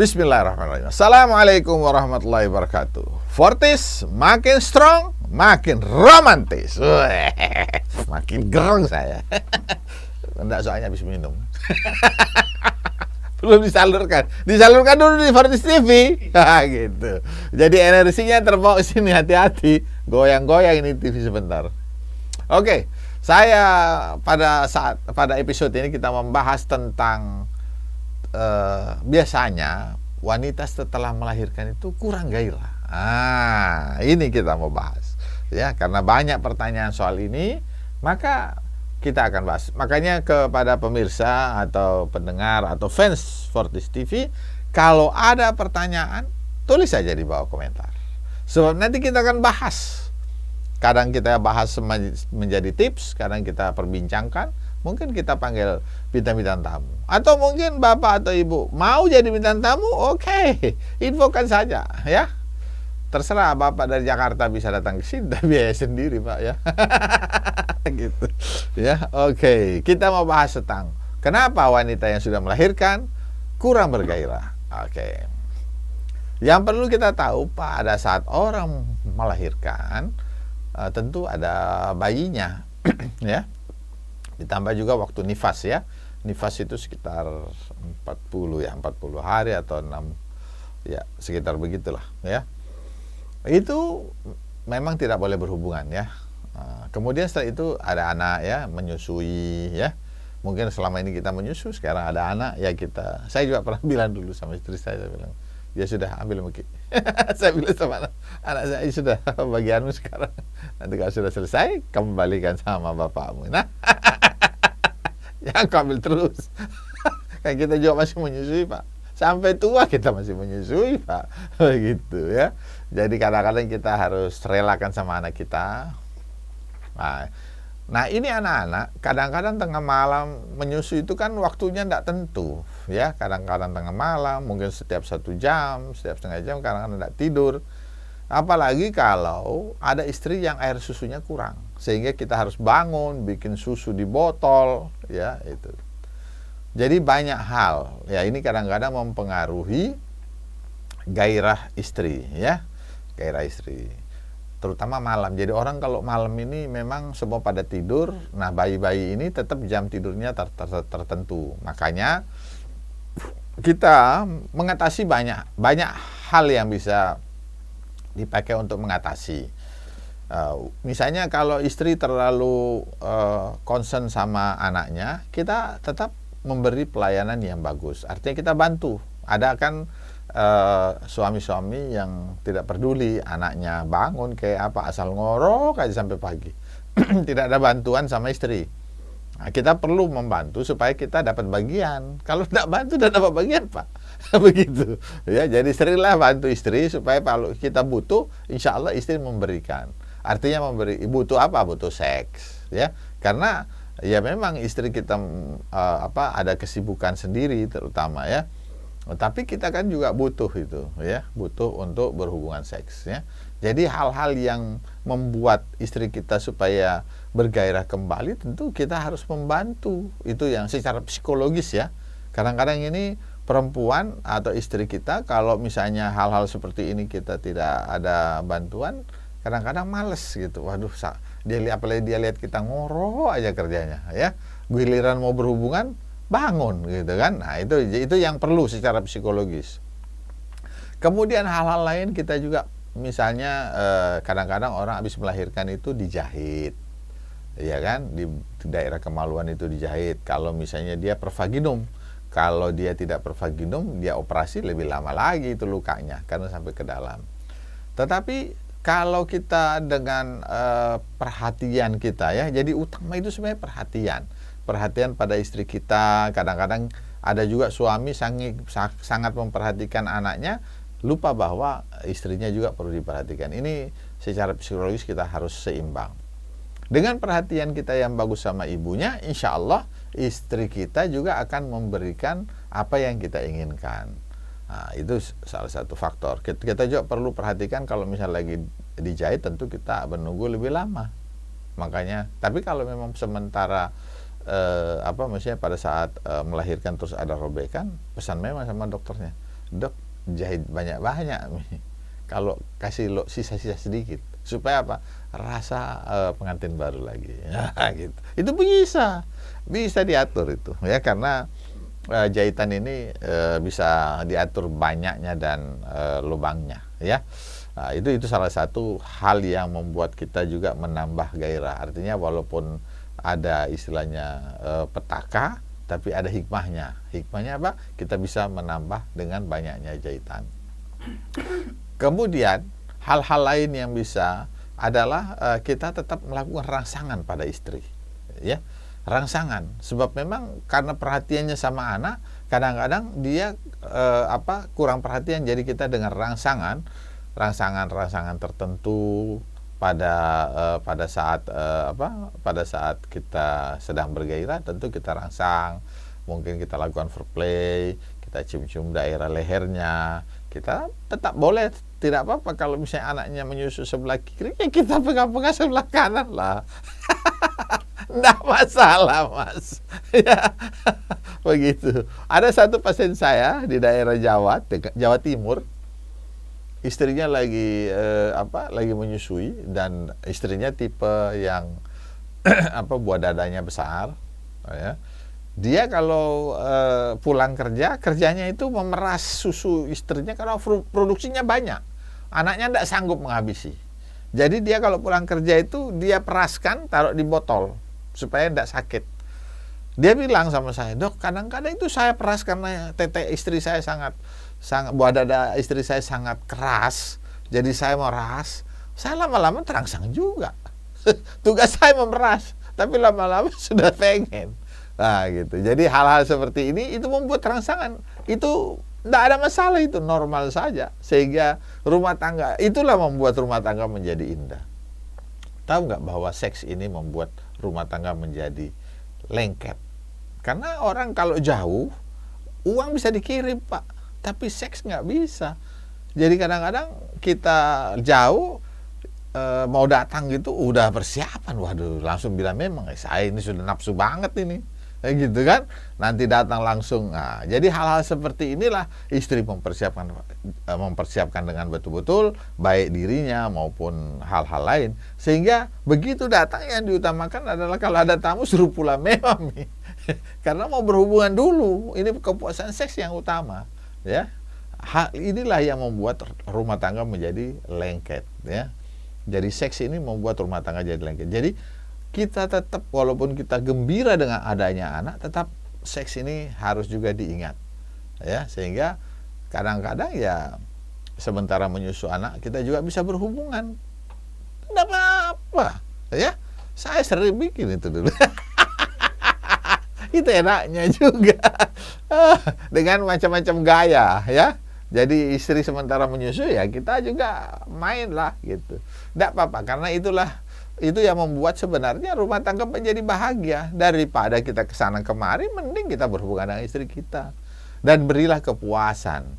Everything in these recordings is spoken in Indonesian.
Bismillahirrahmanirrahim. Assalamualaikum warahmatullahi wabarakatuh. Fortis makin strong, makin romantis. Makin gerong saya. Enggak, soalnya habis minum. Belum disalurkan. Disalurkan dulu di Fortis TV. Gitu. Jadi energinya terbawa sini, hati-hati. Goyang-goyang ini TV sebentar. Oke, saya pada episode ini kita membahas tentang biasanya wanita setelah melahirkan itu kurang gairah. Ini kita mau bahas ya, karena banyak pertanyaan soal ini, maka kita akan bahas. Makanya kepada pemirsa atau pendengar atau fans Fortis TV, kalau ada pertanyaan tulis saja di bawah komentar. Sebab nanti kita akan bahas. Kadang kita bahas menjadi tips, kadang kita perbincangkan, mungkin kita panggil bintang-bintang tamu. Atau mungkin Bapak atau Ibu mau jadi bintang tamu, oke, infokan saja ya. Terserah, Bapak dari Jakarta bisa datang ke sini, tapi biaya sendiri Pak ya. Gitu ya. Oke, kita mau bahas tentang kenapa wanita yang sudah melahirkan kurang bergairah. Oke. Yang perlu kita tahu pada saat orang melahirkan, tentu ada bayinya ya. Ditambah juga waktu nifas ya. Nifas itu sekitar 40 hari atau 6 ya, sekitar begitulah ya. Itu memang tidak boleh berhubungan ya. Kemudian setelah itu ada anak ya, menyusui ya. Mungkin selama ini kita menyusui, sekarang ada anak ya, saya juga pernah bilang dulu sama istri saya bilang, dia sudah ambil Muki. Saya bilang sama anak saya, sudah bagianmu sekarang. Nanti kalau sudah selesai, kamu balikan sama bapakmu. Nah, jangan ambil terus. Kan kita juga masih menyusui Pak. Sampai tua kita masih menyusui Pak. Begitu ya. Jadi kadang-kadang kita harus relakan sama anak kita. Nah ini anak-anak kadang-kadang tengah malam menyusui itu kan waktunya tidak tentu ya. Kadang-kadang tengah malam, mungkin setiap 1 jam, setiap setengah jam, kadang-kadang tidak tidur. Apalagi kalau ada istri yang air susunya kurang, sehingga kita harus bangun bikin susu di botol ya itu. Jadi banyak hal ya, ini kadang-kadang mempengaruhi gairah istri ya, gairah istri terutama malam. Jadi orang kalau malam ini memang semua pada tidur. Nah bayi-bayi ini tetap jam tidurnya tertentu. Makanya kita mengatasi banyak hal yang bisa dipakai untuk mengatasi. Misalnya kalau istri terlalu concern sama anaknya, kita tetap memberi pelayanan yang bagus. Artinya kita bantu. Ada kan suami-suami yang tidak peduli anaknya bangun kayak apa, asal ngorok aja sampai pagi. Tidak ada bantuan sama istri. Nah, kita perlu membantu supaya kita dapat bagian. Kalau tidak bantu, tidak dapat bagian Pak. Begitu ya. Jadi serilah bantu istri supaya kalau kita butuh, insya Allah istri memberikan. Artinya butuh apa? Butuh seks ya. Karena ya memang istri kita ada kesibukan sendiri terutama ya. Tapi kita kan juga butuh itu ya, butuh untuk berhubungan seks ya. Jadi hal-hal yang membuat istri kita supaya bergairah kembali, tentu kita harus membantu. Itu yang secara psikologis ya. Kadang-kadang ini perempuan atau istri kita, kalau misalnya hal-hal seperti ini kita tidak ada bantuan, kadang-kadang males gitu. Waduh, apalagi dia lihat kita ngoro aja kerjanya ya. Giliran mau berhubungan, bangun gitu kan. Nah itu yang perlu secara psikologis. Kemudian hal-hal lain kita juga, misalnya kadang-kadang orang habis melahirkan itu dijahit ya kan, di daerah kemaluan itu dijahit. Kalau misalnya dia pervaginum, kalau dia tidak pervaginum, dia operasi lebih lama lagi itu lukanya karena sampai ke dalam. Tetapi kalau kita dengan perhatian kita ya, jadi utama itu sebenarnya perhatian pada istri kita. Kadang-kadang ada juga suami sangat memperhatikan anaknya, lupa bahwa istrinya juga perlu diperhatikan. Ini secara psikologis kita harus seimbang. Dengan perhatian kita yang bagus sama ibunya, insya Allah istri kita juga akan memberikan apa yang kita inginkan. Nah, itu salah satu faktor. Kita juga perlu perhatikan kalau misalnya lagi dijahit, tentu kita menunggu lebih lama. Makanya, tapi kalau memang sementara maksudnya pada saat melahirkan terus ada robekan, pesan memang sama dokternya, dok jahit banyak-banyak nih, kalau kasih lo sisa-sisa sedikit supaya apa, rasa pengantin baru lagi. Nah, gitu. Itu bisa diatur itu ya, karena jahitan ini bisa diatur banyaknya dan lubangnya ya. Nah, itu salah satu hal yang membuat kita juga menambah gairah. Artinya walaupun ada istilahnya petaka, tapi ada hikmahnya. Hikmahnya apa? Kita bisa menambah dengan banyaknya jahitan. Kemudian hal-hal lain yang bisa adalah kita tetap melakukan rangsangan pada istri, ya. Rangsangan, sebab memang karena perhatiannya sama anak, kadang-kadang dia kurang perhatian, jadi kita dengan rangsangan tertentu pada saat pada saat kita sedang bergairah, tentu kita rangsang. Mungkin kita lakukan foreplay, kita cium-cium daerah lehernya, kita tetap boleh, tidak apa-apa kalau misalnya anaknya menyusu sebelah kiri, ya kita pegang-pegang sebelah kanan lah. Nggak masalah, Mas. Ya, begitu. Ada satu pasien saya di daerah Jawa Timur, istrinya lagi menyusui, dan istrinya tipe yang buah dadanya besar, ya. Dia kalau pulang kerjanya itu memeras susu istrinya karena produksinya banyak, anaknya tidak sanggup menghabisi. Jadi dia kalau pulang kerja itu dia peraskan, taruh di botol supaya tidak sakit. Dia bilang sama saya, dok, kadang-kadang itu saya peras karena tete istri saya sangat buah dada istri saya sangat keras, jadi saya meras, saya lama-lama terangsang juga. Tugas saya memeras, tapi lama-lama sudah pengen. Nah, gitu. Jadi hal-hal seperti ini itu membuat rangsangan. Itu tidak ada masalah, itu normal saja. Sehingga rumah tangga, itulah membuat rumah tangga menjadi indah. Tahu nggak bahwa seks ini membuat rumah tangga menjadi lengket? Karena orang kalau jauh, uang bisa dikirim, Pak, tapi seks nggak bisa. Jadi kadang-kadang kita jauh, mau datang gitu udah persiapan, waduh, langsung bilang memang saya ini sudah nafsu banget ini, gitu kan, nanti datang langsung. Nah, jadi hal-hal seperti inilah istri mempersiapkan dengan betul-betul, baik dirinya maupun hal-hal lain, sehingga begitu datang yang diutamakan adalah kalau ada tamu suruh pulang memang nih. Karena mau berhubungan dulu, ini kepuasan seks yang utama, ya. Hal inilah yang membuat rumah tangga menjadi lengket, ya. Jadi seks ini membuat rumah tangga jadi lengket. Jadi kita tetap, walaupun kita gembira dengan adanya anak, tetap seks ini harus juga diingat, ya. Sehingga kadang-kadang ya sementara menyusu anak kita juga bisa berhubungan, tidak apa-apa, ya. Saya sering bikin itu dulu. Itu enaknya juga. Dengan macam-macam gaya, ya. Jadi istri sementara menyusu, ya kita juga main lah gitu. Tidak apa-apa, karena itu yang membuat sebenarnya rumah tangga menjadi bahagia. Daripada kita kesana kemari, mending kita berhubungan dengan istri kita dan berilah kepuasan.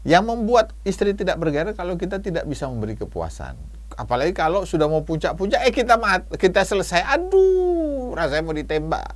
Yang membuat istri tidak bergairah kalau kita tidak bisa memberi kepuasan. Apalagi kalau sudah mau puncak-puncak, kita selesai, aduh, rasanya mau ditembak,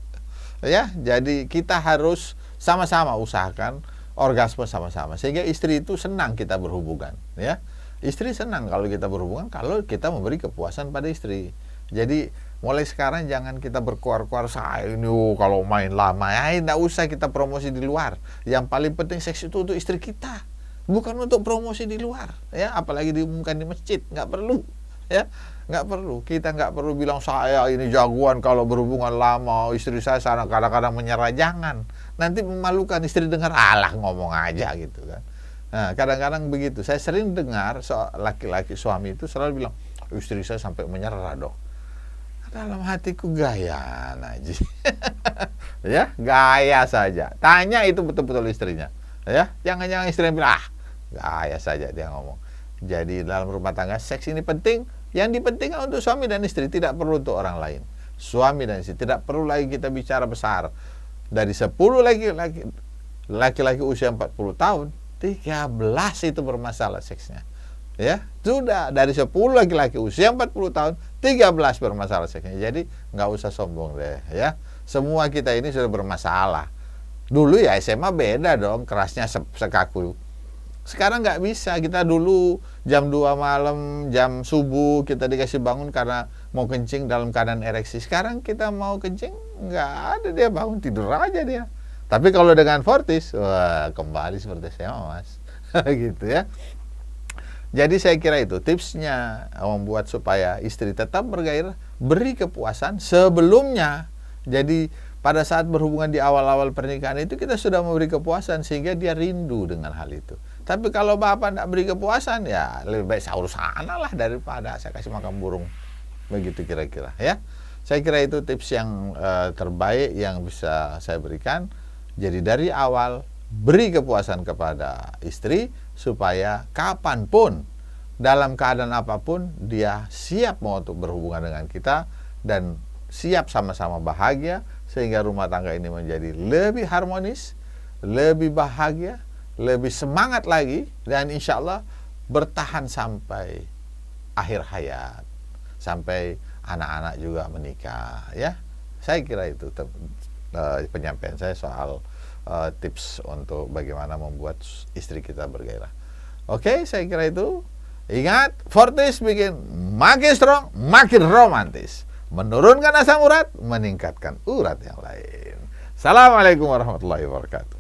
ya. Jadi kita harus sama-sama usahakan orgasme sama-sama, sehingga istri itu senang kita berhubungan, ya. Istri senang kalau kita berhubungan, kalau kita memberi kepuasan pada istri. Jadi mulai sekarang jangan kita berkuar-kuar, saya ini kalau main lama, ya tidak usah kita promosi di luar. Yang paling penting seks itu untuk istri kita, bukan untuk promosi di luar, ya. Apalagi diumumkan di masjid, nggak perlu, ya. Nggak perlu, kita nggak perlu bilang saya ini jagoan kalau berhubungan lama, istri saya sana kadang-kadang menyerah. Jangan, nanti memalukan, istri dengar, alah ngomong aja gitu kan. Nah, kadang-kadang begitu. Saya sering dengar laki-laki suami itu selalu bilang, istri saya sampai menyerah, dok. Dalam hatiku, gaya aja. Ya, gaya saja. Tanya itu betul-betul istrinya, ya. Jangan-jangan istrinya bilang, gaya saja dia ngomong. Jadi dalam rumah tangga seks ini penting. Yang dipentingkan untuk suami dan istri, tidak perlu untuk orang lain. Suami dan istri, tidak perlu lagi kita bicara besar. Dari 10 laki-laki usia 40 tahun, 13 itu bermasalah seksnya, ya. Sudah dari 10 laki-laki usia 40 tahun, 13 bermasalah seksnya. Jadi nggak usah sombong deh, ya. Semua kita ini sudah bermasalah. Dulu ya SMA beda dong, kerasnya sekaku. Sekarang nggak bisa. Kita dulu jam 2 malam, jam subuh kita dikasih bangun karena mau kencing dalam keadaan ereksi. Sekarang kita mau kencing, nggak ada, dia bangun tidur aja dia. Tapi kalau dengan Fortis, wah kembali seperti SMA mas. Gitu ya. Jadi saya kira itu tipsnya membuat supaya istri tetap bergairah, beri kepuasan sebelumnya. Jadi pada saat berhubungan di awal-awal pernikahan itu kita sudah memberi kepuasan sehingga dia rindu dengan hal itu. Tapi kalau bapak tidak beri kepuasan, ya lebih baik saya urus sana lah daripada saya kasih makan burung. Begitu kira-kira ya. Saya kira itu tips yang terbaik yang bisa saya berikan. Jadi dari awal beri kepuasan kepada istri supaya kapanpun dalam keadaan apapun dia siap mau untuk berhubungan dengan kita dan siap sama-sama bahagia sehingga rumah tangga ini menjadi lebih harmonis, lebih bahagia, lebih semangat lagi dan insya Allah bertahan sampai akhir hayat, sampai anak-anak juga menikah ya. Saya kira itu penyampaian saya soal tips untuk bagaimana membuat istri kita bergairah. Oke, saya kira itu. Ingat, Fortis bikin makin strong, makin romantis. Menurunkan asam urat, meningkatkan urat yang lain. Assalamualaikum warahmatullahi wabarakatuh.